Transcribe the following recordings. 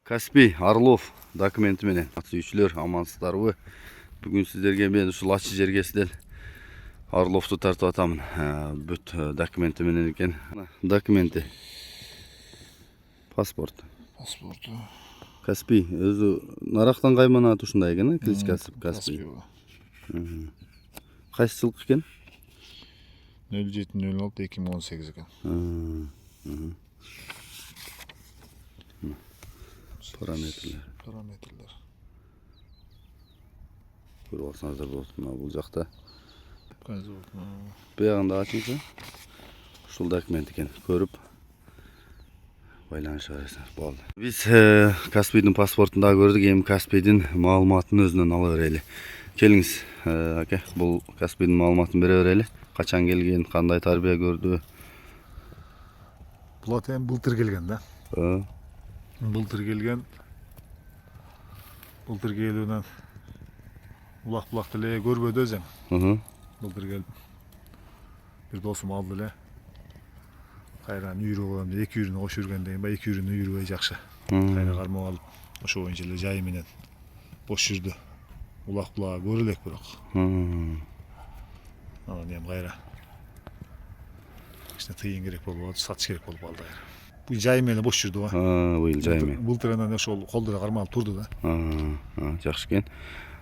Каспий Орлов документи менен сүйүүчүлөр амансыздарбы? Бүгүн сиздерге мен ушул ачы жергесинен Орловду тартып атамын. Бүт документи менен экен. Документи. Паспорт. Каспий өзү нарактан каймана ушундай экен, кличкасы Каспий. Кайсы жылкы экен? 07.06.2018 экен. Параметрлер. Көрүп алсаңыздар болот. Бул жакта. Кайзы Буягында ачыңызчы. Ушул документ экен. Көрүп байланышып аласыңар. Болду. Биз Каспийдин паспортун да көрдүк. Эми Каспийдин маалыматын өзүнөн ала берели. Келиңиз, аке, бул Каспийдин маалыматын бере берели. Качан келген, кандай тарбия көрдү? Бул ат эми былтыр келген да. Былтыр келүүнөн улак деле көрбөдү өзүм. Былтыр келип бир досум алды эле. Кайрадан үйрүп алам деп 2 үйрүнү кошуп жүргөндөн кийин 2 үйрүнү үйрүбөй жакшы. Кайра кармап алып ошо боюнча эле жайы менен бош жүрдү. Улак көрө элек бирок. Анан эми кайра кичине тыйын керек болуп алды, сатыш керек болуп алды. Бул жайы менен бош жүрдү го. Быйыл жайы менен. Былтыр анан ошол колдо кармалып турду да. Жакшы экен.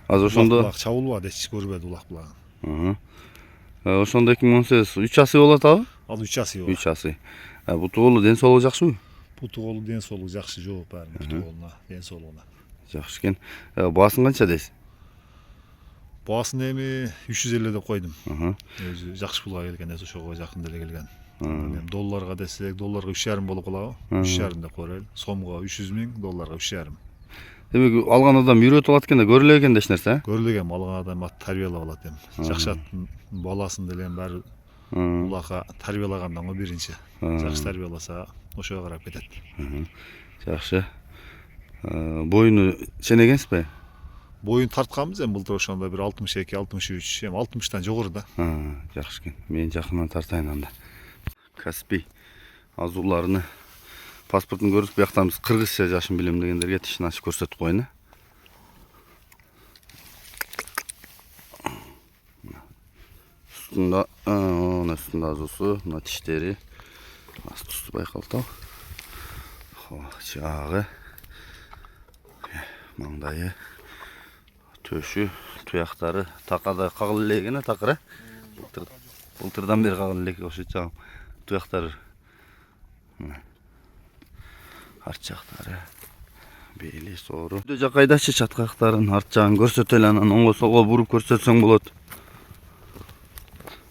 Азыр ошондо чабылбады, эч көрбөдү улак булагын. Ошондо 2018 3 асы болот абы? Ал 3 асы бар. 3 асы. Буту колу ден соолугу жакшыбы? Буту колу ден соолугу жакшы, жооп баары буту колуна, ден соолугуна. Жакшы экен. Баасын канча дейсиз? Баасын эми 350 деп койдум. Өзү жакшы пулга келген, ошого жакын деле келген. Эми долларга десек, долларга 3,5 болуп калабы? 3,5 деп коелу. Сомго 300 миң, долларга 3,5. Демек алган адам үйрөтүп алат экен да, көрө элек экен да эч нерсе, көрүлгөн алган адам ат тарбиялап алат эми. Жакшы аттын баласын деле баары улакка тарбиялагандан го биринчи. Жакшы тарбияласа ошого карап кетет. Жакшы. Боюну ченегенсизби? Боюн тартканбыз эми былтыр ошондо бир 62, 63, эми 60тан жогору да. Жакшы экен. Мен жакындан тартайын анда. Каспий азууларыны паспортун көрдүк. Бияктан биз кыргызча жашын билем дегендерге тишин ачып көрсөтүп коеюн. Үстүндө азуусу, мына тиштери, астысы байкалып. Жагы, маңдайы, төшү, туяктары, такада кагыл элек экен, такыр. Былтырдан бери кагыл элек ошо жагы. Туяктары. Арт жактары, бели, соору. Өтө жакайдачы чаткактарын, арт жагын көрсөтөлү, анан оңго солго буруп көрсөтсөң болот.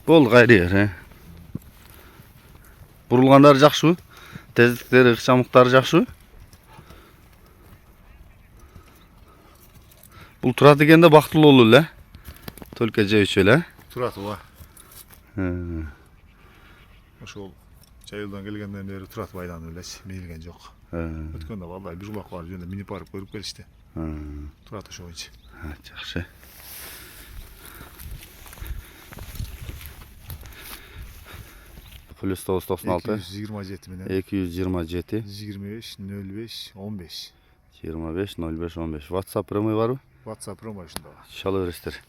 Болду, кайры. Бурулгандары жакшыбы? Тездиктери, ыкчамдыктары жакшыбы? Бул турат экен да бактылуу болду эле. Только жебичү эле. Турат ооба. Ошол жайылдан келгенден бери турат байланып элечи, мейилген жок. Өткөндө балдар бир улак бар жөнүндө минип барып көрүп келишти. Турат ошо боюнча. Жакшы. Плюс 996 227 менен 227 25 05 15. 25 05 15. WhatsApp прямой барбы? WhatsApp промоушнда. Шала бересиздер.